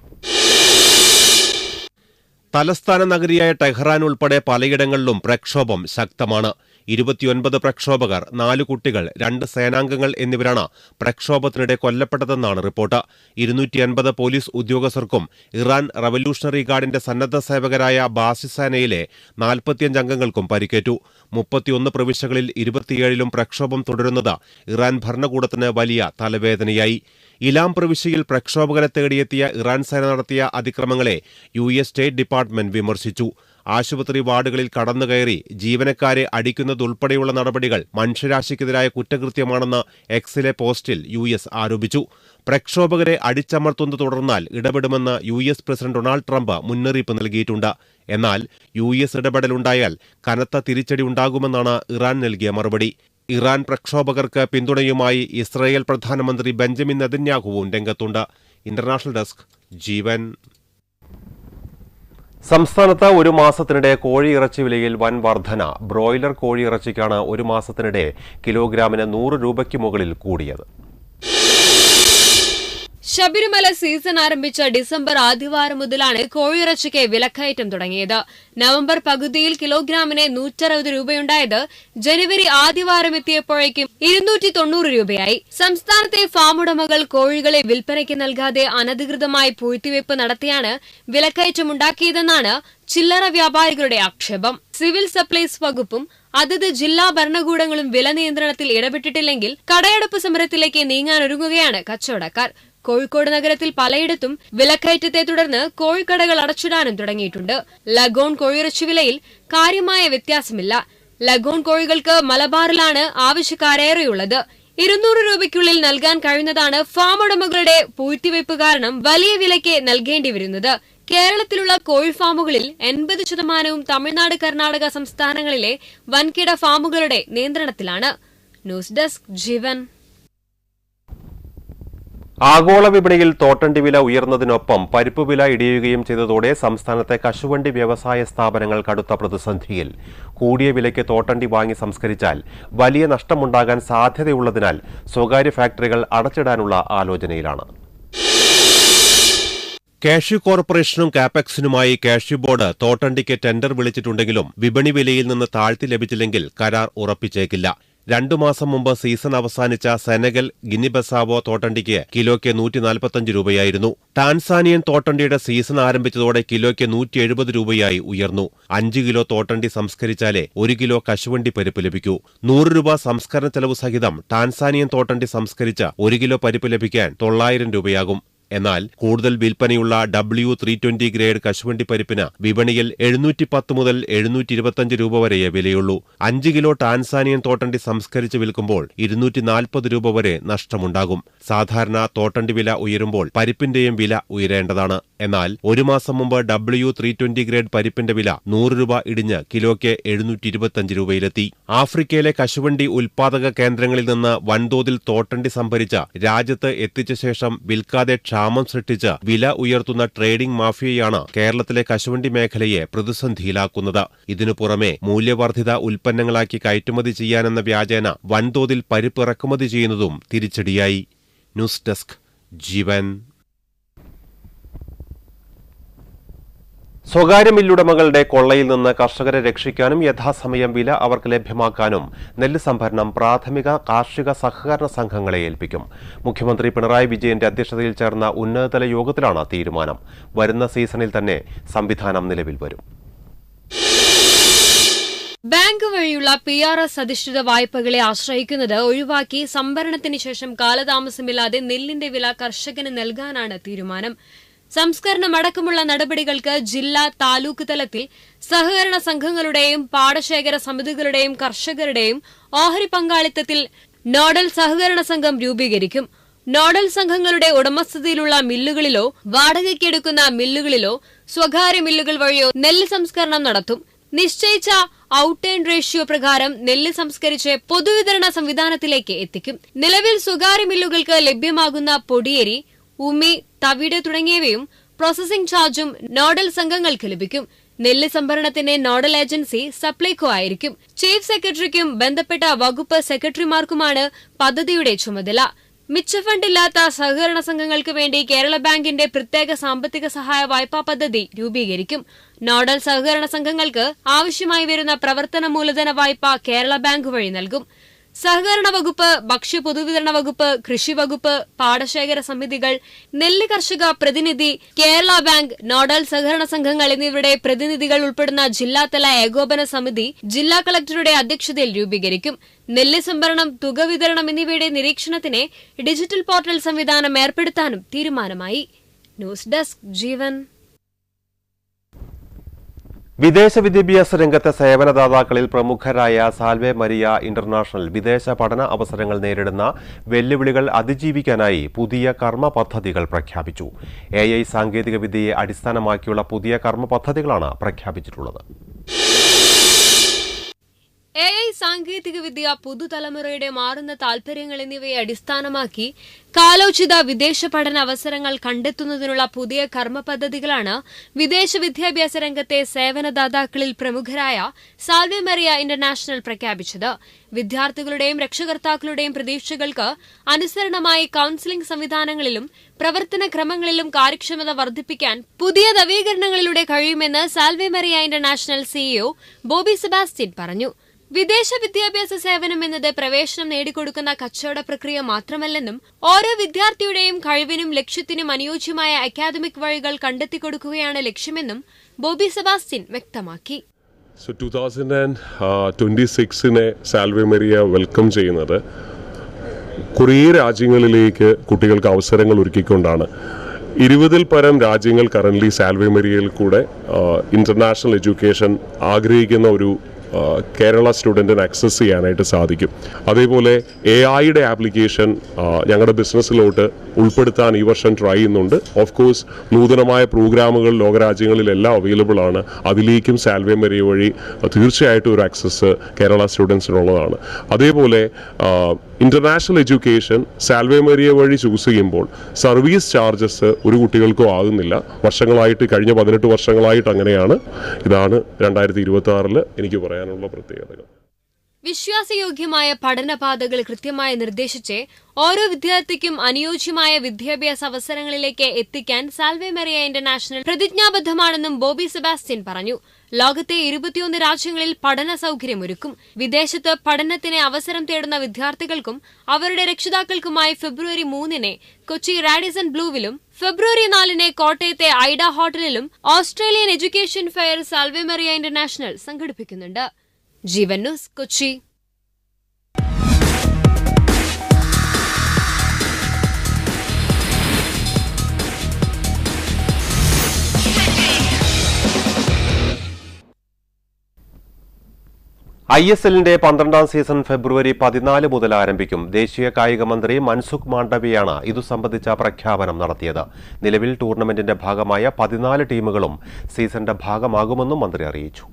തലസ്ഥാന നഗരിയായ ടെഹ്റാൻ ഉൾപ്പെടെ പലയിടങ്ങളിലും പ്രക്ഷോഭം ശക്തമാണ്. 29 പ്രക്ഷോഭകർ, 4 കുട്ടികൾ, 2 സേനാംഗങ്ങൾ എന്നിവരാണ് പ്രക്ഷോഭത്തിനിടെ കൊല്ലപ്പെട്ടതെന്നാണ് റിപ്പോർട്ട്. 250 പോലീസ് ഉദ്യോഗസ്ഥർക്കും ഇറാൻ റവല്യൂഷണറി ഗാർഡിന്റെ സന്നദ്ധ സേവകരായ ബാസിസേനയിലെ 45 അംഗങ്ങൾക്കും പരിക്കേറ്റു. 31 പ്രവിശ്യകളിൽ 27ലും പ്രക്ഷോഭം തുടരുന്നത് ഇറാൻ ഭരണകൂടത്തിന് വലിയ തലവേദനയായി. ഇലാം പ്രവിശ്യയിൽ പ്രക്ഷോഭകരെ തേടിയെത്തിയ ഇറാൻ സേന നടത്തിയ അതിക്രമങ്ങളെ US സ്റ്റേറ്റ് ഡിപ്പാർട്ട്മെന്റ് വിമർശിച്ചു. ആശുപത്രി വാർഡുകളിൽ കടന്നുകയറി ജീവനക്കാരെ അടിക്കുന്നതുൾപ്പെടെയുള്ള നടപടികൾ മനുഷ്യരാശിക്കെതിരായ കുറ്റകൃത്യമാണെന്ന് എക്സിലെ പോസ്റ്റിൽ US ആരോപിച്ചു. പ്രക്ഷോഭകരെ അടിച്ചമർത്തുന്നത് തുടർന്നാൽ ഇടപെടുമെന്ന് US പ്രസിഡന്റ് ഡൊണാൾഡ് ട്രംപ് മുന്നറിയിപ്പ് നൽകിയിട്ടുണ്ട്. എന്നാൽ US ഇടപെടലുണ്ടായാൽ കനത്ത തിരിച്ചടി ഉണ്ടാകുമെന്നാണ് ഇറാൻ നൽകിയ മറുപടി. ഇറാൻ പ്രക്ഷോഭകർക്ക് പിന്തുണയുമായി ഇസ്രായേൽ പ്രധാനമന്ത്രി ബെഞ്ചമിൻ നെതന്യാഹുവും രംഗത്തുണ്ട്. ഇന്റർനാഷണൽ ഡെസ്ക് ജീവൻ. സംസ്ഥാനത്ത് ഒരു മാസത്തിനിടെ കോഴിയിറച്ചി വിലയിൽ വൻ വർധന. ബ്രോയിലർ കോഴിയിറച്ചിക്കാണ് ഒരു മാസത്തിനിടെ കിലോഗ്രാമിന് 100 രൂപയ്ക്ക് മുകളിൽ കൂടിയത്. ശബരിമല സീസൺ ആരംഭിച്ച ഡിസംബർ ആദ്യവാരം മുതലാണ് കോഴിയിറച്ചിക്ക് വിലക്കയറ്റം തുടങ്ങിയത്. നവംബർ പകുതിയിൽ കിലോഗ്രാമിന് 160 രൂപയുണ്ടായത് ജനുവരി ആദ്യവാരം എത്തിയപ്പോഴേക്കും 290 രൂപയായി. സംസ്ഥാനത്തെ ഫാമുടമകൾ കോഴികളെ വിൽപ്പനയ്ക്ക് നൽകാതെ അനധികൃതമായി പൂഴ്ത്തിവയ്പ് നടത്തിയാണ് വിലക്കയറ്റമുണ്ടാക്കിയതെന്നാണ് ചില്ലറ വ്യാപാരികളുടെ ആക്ഷേപം. സിവിൽ സപ്ലൈസ് വകുപ്പും അതത് ജില്ലാ ഭരണകൂടങ്ങളും വില നിയന്ത്രണത്തിൽ ഇടപെട്ടിട്ടില്ലെങ്കിൽ കടയടപ്പ് സമരത്തിലേക്ക് നീങ്ങാനൊരുങ്ങുകയാണ് കച്ചവടക്കാർ. കോഴിക്കോട് നഗരത്തിൽ പലയിടത്തും വിലക്കയറ്റത്തെ തുടർന്ന് കോഴിക്കടകൾ അടച്ചിടാനും തുടങ്ങിയിട്ടുണ്ട്. ലഗോൺ കോഴിയിറച്ചി വിലയിൽ കാര്യമായ വ്യത്യാസമില്ല. ലഗോൺ കോഴികൾക്ക് മലബാറിലാണ് ആവശ്യക്കാരേറെയുള്ളത്. 200 രൂപയ്ക്കുള്ളിൽ നൽകാൻ കഴിയുന്നതാണ് ഫാം ഉടമകളുടെ പൂഴ്ത്തിവയ്പ് കാരണം വലിയ വിലയ്ക്ക് നൽകേണ്ടി വരുന്നത്. കേരളത്തിലുള്ള കോഴി ഫാമുകളിൽ 80% തമിഴ്നാട്, കർണാടക സംസ്ഥാനങ്ങളിലെ വൻകിട ഫാമുകളുടെ നിയന്ത്രണത്തിലാണ്. ന്യൂസ് ഡെസ്ക് ജീവൻ. ആഗോള വിപണിയിൽ തോട്ടണ്ടി വില ഉയർന്നതിനൊപ്പം പരിപ്പ് വില ഇടിയുകയും ചെയ്തതോടെ സംസ്ഥാനത്തെ കശുവണ്ടി വ്യവസായ സ്ഥാപനങ്ങൾ കടുത്ത പ്രതിസന്ധിയിൽ. കൂടിയ വിലയ്ക്ക് തോട്ടണ്ടി വാങ്ങി സംസ്കരിച്ചാൽ വലിയ നഷ്ടമുണ്ടാകാൻ സാധ്യതയുള്ളതിനാൽ സ്വകാര്യ ഫാക്ടറികൾ അടച്ചിടാനുള്ള ആലോചനയിലാണ്. കാഷ്യൂ കോർപ്പറേഷനും കാപെക്സിനുമായി കാഷ്യൂ ബോർഡ് തോട്ടണ്ടിക്ക് ടെൻഡർ വിളിച്ചിട്ടുണ്ടെങ്കിലും വിപണി വിലയിൽ നിന്ന് താഴ്ത്തി ലഭിച്ചില്ലെങ്കിൽ കരാർ ഉറപ്പിച്ചേക്കില്ല. 2 മാസം മുമ്പ് സീസൺ അവസാനിച്ച സെനഗൽ, ഗിനിബസാവോ തോട്ടണ്ടിക്ക് കിലോയ്ക്ക് 145 രൂപയായിരുന്നു. ടാൻസാനിയൻ തോട്ടണ്ടിയുടെ സീസൺ ആരംഭിച്ചതോടെ കിലോയ്ക്ക് 170 രൂപയായി ഉയർന്നു. 5 കിലോ തോട്ടണ്ടി സംസ്കരിച്ചാലേ 1 കിലോ കശുവണ്ടി പരിപ്പ് ലഭിക്കൂ. 100 രൂപ സംസ്കരണ ചെലവ് സഹിതം ടാൻസാനിയൻ തോട്ടണ്ടി സംസ്കരിച്ച 1 കിലോ പരിപ്പ് ലഭിക്കാൻ 900 രൂപയാകും. എന്നാൽ കൂടുതൽ വിൽപ്പനയുള്ള W320 ഗ്രേഡ് കശുവണ്ടി പരിപ്പിന് വിപണിയിൽ 710 മുതൽ 725 രൂപ വരെയേ വിലയുള്ളൂ. 5 കിലോ ടാൻസാനിയൻ തോട്ടണ്ടി സംസ്കരിച്ച് വിൽക്കുമ്പോൾ 240 രൂപ വരെ നഷ്ടമുണ്ടാകും. സാധാരണ തോട്ടണ്ടി വില ഉയരുമ്പോൾ പരിപ്പിന്റെയും വില ഉയരേണ്ടതാണ്. എന്നാൽ 1 മാസം മുമ്പ് W320 ഗ്രേഡ് പരിപ്പിന്റെ വില 100 രൂപ ഇടിഞ്ഞ് കിലോയ്ക്ക് 725 രൂപയിലെത്തി. ആഫ്രിക്കയിലെ കശുവണ്ടി ഉൽപാദക കേന്ദ്രങ്ങളിൽ നിന്ന് വൻതോതിൽ തോട്ടണ്ടി സംഭരിച്ച് രാജ്യത്ത് എത്തിച്ച ശേഷം വിൽക്കാതെ ക്ഷാമം സൃഷ്ടിച്ച് വില ഉയർത്തുന്ന ട്രേഡിംഗ് മാഫിയയാണ് കേരളത്തിലെ കശുവണ്ടി മേഖലയെ പ്രതിസന്ധിയിലാക്കുന്നത്. ഇതിനു പുറമെ മൂല്യവർദ്ധിത ഉൽപ്പന്നങ്ങളാക്കി കയറ്റുമതി ചെയ്യാനെന്ന വ്യാജേന വൻതോതിൽ പരിപ്പ് ഇറക്കുമതി ചെയ്യുന്നതും തിരിച്ചടിയായി. ന്യൂസ് ഡെസ്ക് ജീവൻ. സ്വകാര്യ മില്ലുടമകളുടെ കൊള്ളയിൽ നിന്ന് കർഷകരെ രക്ഷിക്കാനും യഥാസമയം വില അവർക്ക് ലഭ്യമാക്കാനും നെല്ല് സംഭരണം പ്രാഥമിക കാർഷിക സഹകരണ സംഘങ്ങളെ ഏൽപ്പിക്കും. മുഖ്യമന്ത്രി പിണറായി വിജയന്റെ അധ്യക്ഷതയിൽ ചേർന്ന ഉന്നതതല യോഗത്തിലാണ് തീരുമാനം. വരുന്ന സീസണിൽ തന്നെ സംവിധാനം നിലവിൽ വരും. ബാങ്ക് വഴിയുള്ള PRS അധിഷ്ഠിത വായ്പകളെ ആശ്രയിക്കുന്നത് ഒഴിവാക്കി സംഭരണത്തിന് ശേഷം കാലതാമസമില്ലാതെ നെല്ലിന്റെ വില കർഷകന് നൽകാനാണ് തീരുമാനം. സംസ്കരണമടക്കമുള്ള നടപടികൾക്ക് ജില്ലാ താലൂക്ക് തലത്തിൽ സഹകരണ സംഘങ്ങളുടെയും പാടശേഖര സമിതികളുടെയും കർഷകരുടെയും ഓഹരി പങ്കാളിത്തത്തിൽ നോഡൽ സഹകരണ സംഘം രൂപീകരിക്കും. നോഡൽ സംഘങ്ങളുടെ ഉടമസ്ഥതയിലുള്ള മില്ലുകളിലോ വാടകയ്ക്കെടുക്കുന്ന മില്ലുകളിലോ സ്വകാര്യ മില്ലുകൾ വഴിയോ നെല്ല് സംസ്കരണം നടത്തും. നിശ്ചയിച്ച ഔട്ട് ആൻഡ് റേഷ്യോ പ്രകാരം നെല്ല് സംസ്കരിച്ച് പൊതുവിതരണ സംവിധാനത്തിലേക്ക് എത്തിക്കും. നിലവിൽ സ്വകാര്യ മില്ലുകൾക്ക് ലഭ്യമാകുന്ന പൊടിയരി, ഉമി, തവിട് തുടങ്ങിയവയും പ്രോസസിംഗ് ചാർജും നോഡൽ സംഘങ്ങൾക്ക് ലഭിക്കും. നെല്ല് സംഭരണത്തിന്റെ നോഡൽ ഏജൻസി സപ്ലൈകോ ആയിരിക്കും. ചീഫ് സെക്രട്ടറിക്കും ബന്ധപ്പെട്ട വകുപ്പ് സെക്രട്ടറിമാർക്കുമാണ് പദ്ധതിയുടെ ചുമതല. മിച്ച ഫണ്ടില്ലാത്ത സഹകരണ സംഘങ്ങൾക്ക് വേണ്ടി കേരള ബാങ്കിന്റെ പ്രത്യേക സാമ്പത്തിക സഹായ വായ്പാ പദ്ധതി രൂപീകരിക്കും. നോഡൽ സഹകരണ സംഘങ്ങൾക്ക് ആവശ്യമായി വരുന്ന പ്രവർത്തന മൂലധന വായ്പ കേരള ബാങ്ക് വഴി നൽകും. സഹകരണ വകുപ്പ്, ഭക്ഷ്യ പൊതുവിതരണ വകുപ്പ്, കൃഷി വകുപ്പ്, പാടശേഖര സമിതികൾ, നെല്ല് കർഷക പ്രതിനിധി, കേരള ബാങ്ക്, നോഡൽ സഹകരണ സംഘങ്ങൾ എന്നിവരുടെ പ്രതിനിധികൾ ഉൾപ്പെടുന്ന ജില്ലാതല ഏകോപന സമിതി ജില്ലാ കളക്ടറുടെ അധ്യക്ഷതയിൽ രൂപീകരിക്കും. നെല്ല് സംഭരണം, തുക വിതരണം എന്നിവയുടെ നിരീക്ഷണത്തിന് ഡിജിറ്റൽ പോർട്ടൽ സംവിധാനം ഏർപ്പെടുത്താനും തീരുമാനമായി. ന്യൂസ് ഡെസ്ക് ജീവൻ. വിദേശ വിദ്യാഭ്യാസ രംഗത്തെ സേവനദാതാക്കളിൽ പ്രമുഖരായ സാൽവെ മരിയ ഇന്റർനാഷണൽ വിദേശ പഠന അവസരങ്ങൾ നേരിടുന്ന വെല്ലുവിളികൾ അതിജീവിക്കാനായി പുതിയ കർമ്മ പദ്ധതികൾ പ്രഖ്യാപിച്ചു. AI സാങ്കേതികവിദ്യയെ അടിസ്ഥാനമാക്കിയുള്ള പുതിയ കർമ്മ പദ്ധതികളാണ് പ്രഖ്യാപിച്ചിട്ടുള്ളത്. AI സാങ്കേതികവിദ്യ, പുതുതലമുറയുടെ മാറുന്ന താൽപര്യങ്ങൾ എന്നിവയെ അടിസ്ഥാനമാക്കി കാലോചിത വിദേശ പഠന അവസരങ്ങൾ കണ്ടെത്തുന്നതിനുള്ള പുതിയ കർമ്മ പദ്ധതികളാണ് വിദേശ വിദ്യാഭ്യാസ രംഗത്തെ സേവനദാതാക്കളിൽ പ്രമുഖരായ സാൽവെ മരിയ ഇന്റർനാഷണൽ പ്രഖ്യാപിച്ചത്. വിദ്യാർത്ഥികളുടെയും രക്ഷകർത്താക്കളുടെയും പ്രതീക്ഷകൾക്ക് അനുസരണമായി കൌൺസിലിംഗ് സംവിധാനങ്ങളിലും പ്രവർത്തന ക്രമങ്ങളിലും കാര്യക്ഷമത വർദ്ധിപ്പിക്കാൻ പുതിയ നവീകരണങ്ങളിലൂടെ കഴിയുമെന്ന് Salve Maria international CEO Bobby Sebastian പറഞ്ഞു. വിദേശ വിദ്യാഭ്യാസ സേവനം എന്നത് പ്രവേശനം നേടിക്കൊടുക്കുന്ന കച്ചവട പ്രക്രിയ മാത്രമല്ലെന്നും ഓരോ വിദ്യാർത്ഥിയുടെയും കഴിവിനും ലക്ഷ്യത്തിനും അനുയോജ്യമായ അക്കാദമിക് വഴികൾ കണ്ടെത്തിക്കൊടുക്കുകയാണ് ലക്ഷ്യമെന്നും ബോബി സെബാസ്റ്റ്യൻ വ്യക്തമാക്കി. 2026 സാൽവെ മരിയ വെൽക്കം ചെയ്യുന്നത് കുറേ രാജ്യങ്ങളിലേക്ക് കുട്ടികൾക്ക് അവസരങ്ങൾ ഒരുക്കിക്കൊണ്ടാണ്. 20-ൽ പരം രാജ്യങ്ങൾ കറന്റ്ലി സാൽവെ മരിയയിൽ കൂടെ ഇന്റർനാഷണൽ എഡ്യൂക്കേഷൻ ആഗ്രഹിക്കുന്ന ഒരു കേരള സ്റ്റുഡൻറ്റിന് ആക്സസ് ചെയ്യാനായിട്ട് സാധിക്കും. അതേപോലെ AI-യുടെ ആപ്ലിക്കേഷൻ ഞങ്ങളുടെ ബിസിനസ്സിലോട്ട് ഉൾപ്പെടുത്താൻ ഈ വർഷം ട്രൈ ചെയ്യുന്നുണ്ട്. ഓഫ് കോഴ്സ് നൂതനമായ പ്രോഗ്രാമുകൾ ലോകരാജ്യങ്ങളിലെല്ലാം അവൈലബിൾ ആണ്. അതിലേക്കും സാൽവെ മരിയ വഴി തീർച്ചയായിട്ടും ഒരു ആക്സസ് കേരള സ്റ്റുഡൻസിനുള്ളതാണ്. അതേപോലെ ഇന്റർനാഷണൽ എഡ്യൂക്കേഷൻ സാൽവെ മരിയ വഴി ചൂസ് ചെയ്യുമ്പോൾ സർവീസ് ചാർജസ് ഒരു കുട്ടികൾക്കും ആകുന്നില്ല. വർഷങ്ങളായിട്ട്, കഴിഞ്ഞ 18 വർഷങ്ങളായിട്ട് അങ്ങനെയാണ്. ഇതാണ് 2026 എനിക്ക് പറയാനുള്ള പ്രത്യേകതകൾ. വിശ്വാസയോഗ്യമായ പഠനപാതകൾ കൃത്യമായി നിർദ്ദേശിച്ച് ഓരോ വിദ്യാർത്ഥിക്കും അനുയോജ്യമായ വിദ്യാഭ്യാസ അവസരങ്ങളിലേക്ക് എത്തിക്കാൻ സാൽവെ മരിയ ഇന്റർനാഷണൽ പ്രതിജ്ഞാബദ്ധമാണെന്നും ബോബി സെബാസ്റ്റ്യൻ പറഞ്ഞു. ലോകത്തെ 21 രാജ്യങ്ങളിൽ പഠന സൌകര്യമൊരുക്കും. വിദേശത്ത് പഠനത്തിന് അവസരം തേടുന്ന വിദ്യാർത്ഥികൾക്കും അവരുടെ രക്ഷിതാക്കൾക്കുമായി ഫെബ്രുവരി 3 കൊച്ചി റാഡിസൺ ബ്ലൂവിലും ഫെബ്രുവരി 4 കോട്ടയത്തെ ഐഡ ഹോട്ടലിലും Australian education fair Salve Maria international സംഘടിപ്പിക്കുന്നുണ്ട്. ജീവൻ ന്യൂസ്, കൊച്ചി. ISL-ന്റെ 12ാം സീസൺ ഫെബ്രുവരി 14 മുതൽ ആരംഭിക്കും. ദേശീയ കായിക മന്ത്രി മൻസുഖ് മാണ്ഡവ്യയാണ് ഇതു സംബന്ധിച്ച പ്രഖ്യാപനം നടത്തിയത്. നിലവിൽ ടൂർണമെന്റിന്റെ ഭാഗമായ 14 ടീമുകളും സീസണിന്റെ ഭാഗമാകുമെന്നും മന്ത്രി അറിയിച്ചു.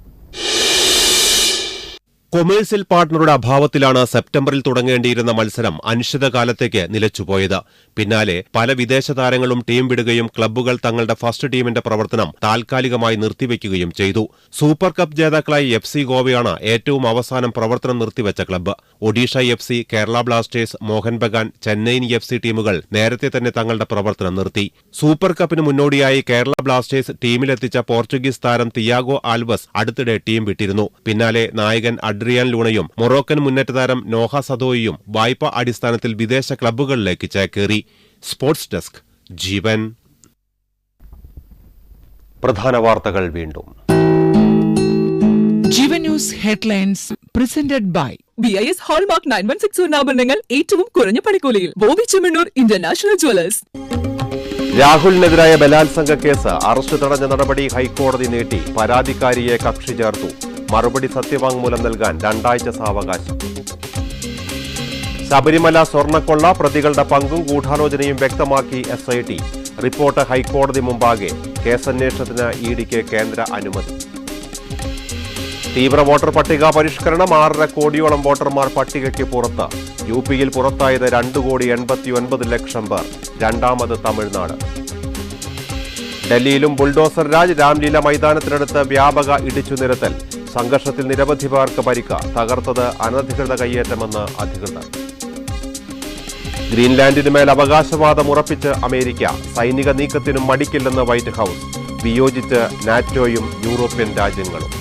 കൊമേഴ്സ്യൽ പാർട്ണറുടെ അഭാവത്തിലാണ് സെപ്റ്റംബറിൽ തുടങ്ങേണ്ടിയിരുന്ന മത്സരം അനിശ്ചിതകാലത്തേക്ക് നിലച്ചുപോയത്. പിന്നാലെ പല വിദേശ താരങ്ങളും ടീം വിടുകയും ക്ലബ്ബുകൾ തങ്ങളുടെ ഫസ്റ്റ് ടീമിന്റെ പ്രവർത്തനം താൽക്കാലികമായി നിർത്തിവെക്കുകയും ചെയ്തു. സൂപ്പർ കപ്പ് ജേതാക്കളായി FC ഗോവയാണ് ഏറ്റവും അവസാനം പ്രവർത്തനം നിർത്തിവെച്ച club. Odisha FC, Kerala Blasters, Mohun Bagan, Chennaiyin FC ടീമുകൾ നേരത്തെ തന്നെ തങ്ങളുടെ പ്രവർത്തനം നിർത്തി. സൂപ്പർ കപ്പിന് മുന്നോടിയായി കേരള ബ്ലാസ്റ്റേഴ്സ് ടീമിലെത്തിച്ച പോർച്ചുഗീസ് താരം തിയാഗോ ആൽവസ് അടുത്തിടെ ടീം വിട്ടിരുന്നു. പിന്നാലെ നായകൻ അഡ്രിയാൻ ലൂണയും മൊറോക്കൻ മുന്നേറ്റ താരം നോഹ സദോയിയും വായ്പാ അടിസ്ഥാനത്തിൽ വിദേശ ക്ലബ്ബുകളിലേക്ക് ചേക്കേറി. സ്പോർട്സ് ഡെസ്ക്, ജീവൻ. പ്രധാന വാർത്തകൾ വീണ്ടും. Jeevan news headlines presented by BIS hallmark 916 സ്വർണ്ണാഭരണങ്ങൾ ഏറ്റവും കുറഞ്ഞ പണിക്കൂലിയിൽ. Bobby Chemmanur international jewellers. രാഹുലിനെതിരായ ബലാത്സംഗ കേസ് അറസ്റ്റ് തടഞ്ഞ നടപടി ഹൈക്കോടതി നീട്ടി. പരാതിക്കാരിയെ കക്ഷി ചേർത്തു. മറുപടി സത്യവാങ്മൂലം നൽകാൻ 2 ആഴ്ച സാവകാശം. ശബരിമല സ്വർണ്ണക്കൊള്ള പ്രതികളുടെ പങ്കും ഗൂഢാലോചനയും വ്യക്തമാക്കി SIT. റിപ്പോർട്ട് ഹൈക്കോടതി മുമ്പാകെ. കേസന്വേഷണത്തിന് EDക്ക് കേന്ദ്ര അനുമതി. തീവ്ര വോട്ടർ പട്ടിക പരിഷ്കരണം. 6.5 കോടിയോളം വോട്ടർമാർ പട്ടികയ്ക്ക് പുറത്ത്. UPയിൽ പുറത്തായത് 2,89,00,000 പേർ. രണ്ടാമത് തമിഴ്നാട്. ഡൽഹിയിലും ബുൾഡോസർ രാജ്. രാംലീല മൈതാനത്തിനടുത്ത് വ്യാപക ഇടിച്ചുനിരത്തൽ. സംഘർഷത്തിൽ നിരവധി പേർക്ക് പരിക്ക്. തകർത്തത് അനധികൃത കയ്യേറ്റമെന്ന് അധികൃതർ. ഗ്രീൻലാൻഡിനുമേൽ അവകാശവാദം ഉറപ്പിച്ച് അമേരിക്ക. സൈനിക നീക്കത്തിനും മടിക്കില്ലെന്ന് വൈറ്റ് ഹൌസ്. വിയോജിച്ച് നാറ്റോയും യൂറോപ്യൻ രാജ്യങ്ങളും.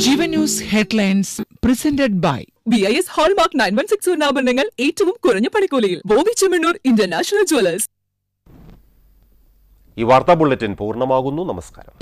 Jeevan news headlines presented by BIS hallmark 916 സ്വർണ്ണാഭരണങ്ങൾ ഏറ്റവും കുറഞ്ഞ പണിക്കൂലിയിൽ. Bobby Chemmanur international jewellers. ഈ വാർത്താ ബുള്ളറ്റിൻ പൂർണ്ണമാകുന്നു. നമസ്കാരം.